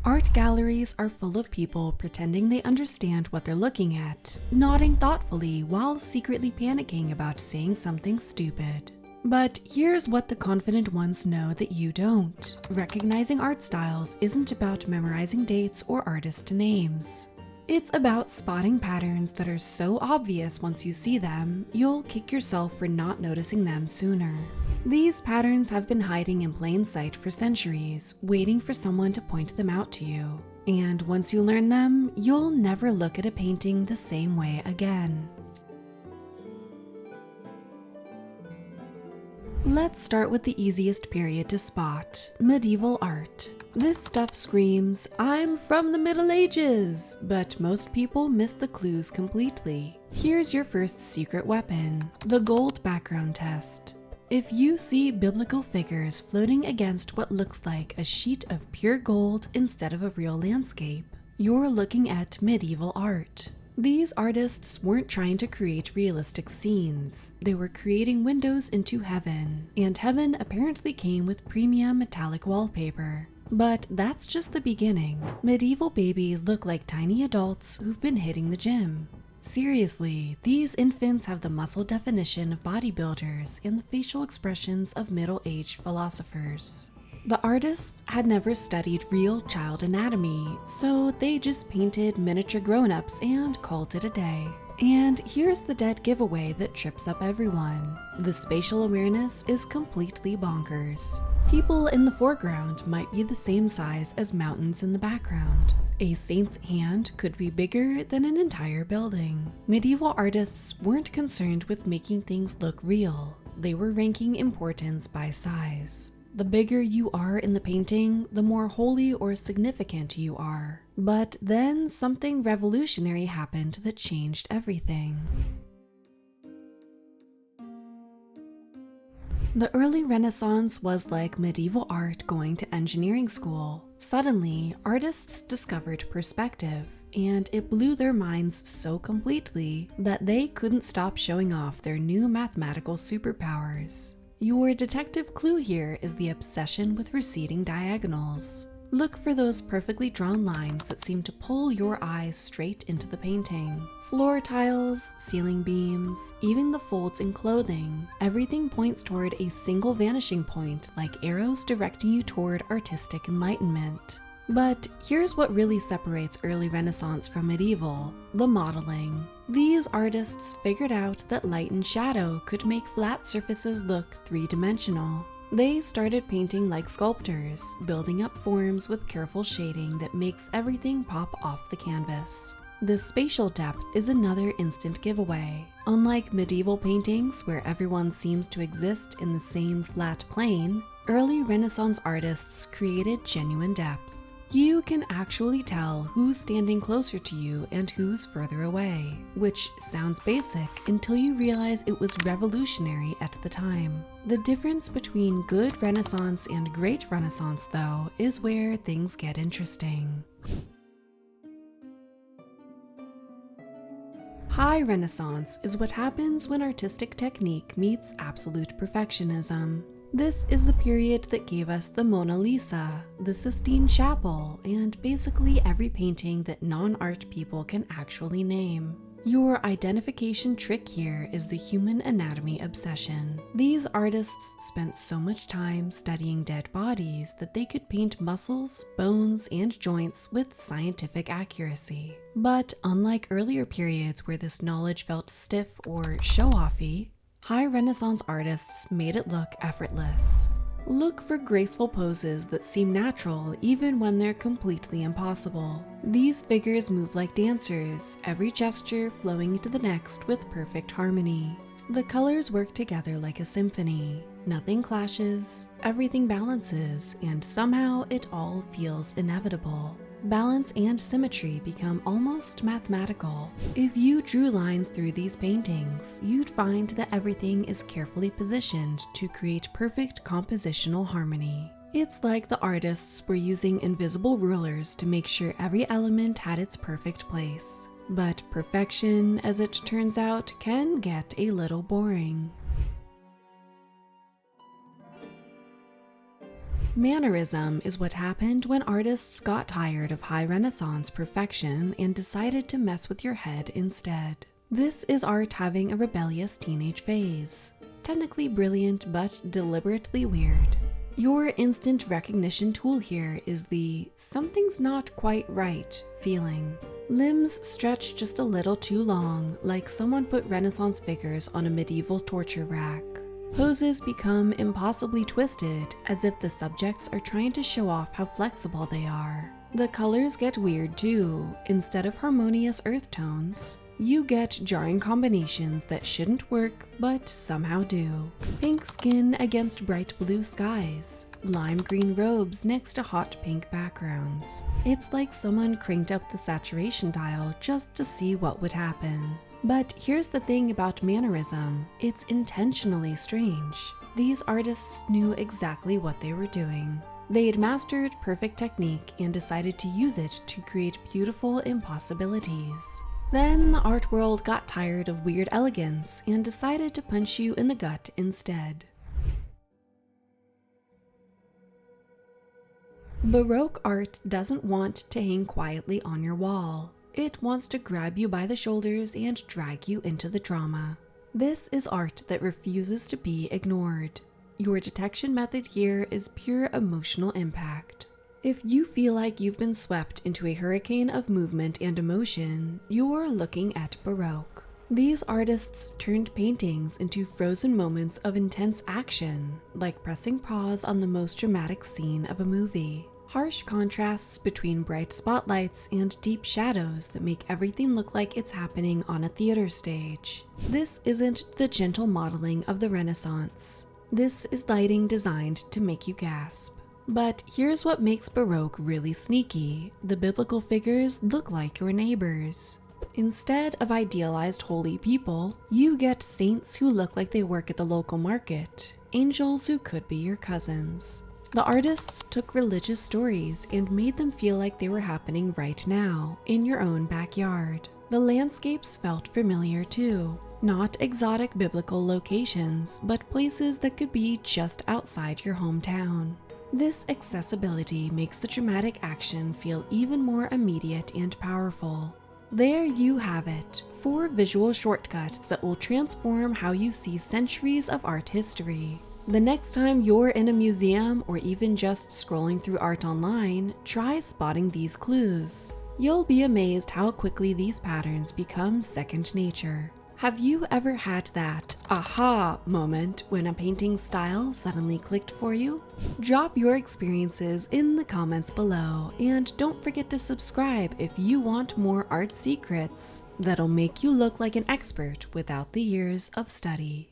Art galleries are full of people pretending they understand what they're looking at, nodding thoughtfully while secretly panicking about saying something stupid. But here's what the confident ones know that you don't. Recognizing art styles isn't about memorizing dates or artist names. It's about spotting patterns that are so obvious once you see them, you'll kick yourself for not noticing them sooner. These patterns have been hiding in plain sight for centuries, waiting for someone to point them out to you. And once you learn them, you'll never look at a painting the same way again. Let's start with the easiest period to spot, medieval art. This stuff screams, "I'm from the Middle Ages," but most people miss the clues completely. Here's your first secret weapon, the gold background test. If you see biblical figures floating against what looks like a sheet of pure gold instead of a real landscape, you're looking at medieval art. These artists weren't trying to create realistic scenes. They were creating windows into heaven, and heaven apparently came with premium metallic wallpaper. But that's just the beginning. Medieval babies look like tiny adults who've been hitting the gym. Seriously, these infants have the muscle definition of bodybuilders and the facial expressions of middle-aged philosophers. The artists had never studied real child anatomy, so they just painted miniature grown-ups and called it a day. And here's the dead giveaway that trips up everyone. The spatial awareness is completely bonkers. People in the foreground might be the same size as mountains in the background. A saint's hand could be bigger than an entire building. Medieval artists weren't concerned with making things look real. They were ranking importance by size. The bigger you are in the painting, the more holy or significant you are. But then something revolutionary happened that changed everything. The early Renaissance was like medieval art going to engineering school. Suddenly, artists discovered perspective, and it blew their minds so completely that they couldn't stop showing off their new mathematical superpowers. Your detective clue here is the obsession with receding diagonals. Look for those perfectly drawn lines that seem to pull your eyes straight into the painting. Floor tiles, ceiling beams, even the folds in clothing, everything points toward a single vanishing point, like arrows directing you toward artistic enlightenment. But here's what really separates early Renaissance from medieval: the modeling. These artists figured out that light and shadow could make flat surfaces look three-dimensional. They started painting like sculptors, building up forms with careful shading that makes everything pop off the canvas. The spatial depth is another instant giveaway. Unlike medieval paintings where everyone seems to exist in the same flat plane, early Renaissance artists created genuine depth. You can actually tell who's standing closer to you and who's further away, which sounds basic until you realize it was revolutionary at the time. The difference between good Renaissance and great Renaissance, though, is where things get interesting. High Renaissance is what happens when artistic technique meets absolute perfectionism. This is the period that gave us the Mona Lisa, the Sistine Chapel, and basically every painting that non-art people can actually name. Your identification trick here is the human anatomy obsession. These artists spent so much time studying dead bodies that they could paint muscles, bones, and joints with scientific accuracy. But unlike earlier periods where this knowledge felt stiff or show-offy, High Renaissance artists made it look effortless. Look for graceful poses that seem natural even when they're completely impossible. These figures move like dancers, every gesture flowing into the next with perfect harmony. The colors work together like a symphony. Nothing clashes, everything balances, and somehow it all feels inevitable. Balance and symmetry become almost mathematical. If you drew lines through these paintings, you'd find that everything is carefully positioned to create perfect compositional harmony. It's like the artists were using invisible rulers to make sure every element had its perfect place. But perfection, as it turns out, can get a little boring. Mannerism is what happened when artists got tired of high Renaissance perfection and decided to mess with your head instead. This is art having a rebellious teenage phase. Technically brilliant, but deliberately weird. Your instant recognition tool here is the "something's not quite right" feeling. Limbs stretch just a little too long, like someone put Renaissance figures on a medieval torture rack. Poses become impossibly twisted, as if the subjects are trying to show off how flexible they are. The colors get weird too. Instead of harmonious earth tones, you get jarring combinations that shouldn't work, but somehow do. Pink skin against bright blue skies. Lime green robes next to hot pink backgrounds. It's like someone cranked up the saturation dial just to see what would happen. But here's the thing about Mannerism, it's intentionally strange. These artists knew exactly what they were doing. They had mastered perfect technique and decided to use it to create beautiful impossibilities. Then the art world got tired of weird elegance and decided to punch you in the gut instead. Baroque art doesn't want to hang quietly on your wall. It wants to grab you by the shoulders and drag you into the drama. This is art that refuses to be ignored. Your detection method here is pure emotional impact. If you feel like you've been swept into a hurricane of movement and emotion, you're looking at Baroque. These artists turned paintings into frozen moments of intense action, like pressing pause on the most dramatic scene of a movie. Harsh contrasts between bright spotlights and deep shadows that make everything look like it's happening on a theater stage. This isn't the gentle modeling of the Renaissance. This is lighting designed to make you gasp. But here's what makes Baroque really sneaky. The biblical figures look like your neighbors. Instead of idealized holy people, you get saints who look like they work at the local market, angels who could be your cousins. The artists took religious stories and made them feel like they were happening right now, in your own backyard. The landscapes felt familiar too. Not exotic biblical locations, but places that could be just outside your hometown. This accessibility makes the dramatic action feel even more immediate and powerful. There you have it, 4 visual shortcuts that will transform how you see centuries of art history. The next time you're in a museum or even just scrolling through art online, try spotting these clues. You'll be amazed how quickly these patterns become second nature. Have you ever had that aha moment when a painting style suddenly clicked for you? Drop your experiences in the comments below, and don't forget to subscribe if you want more art secrets that'll make you look like an expert without the years of study.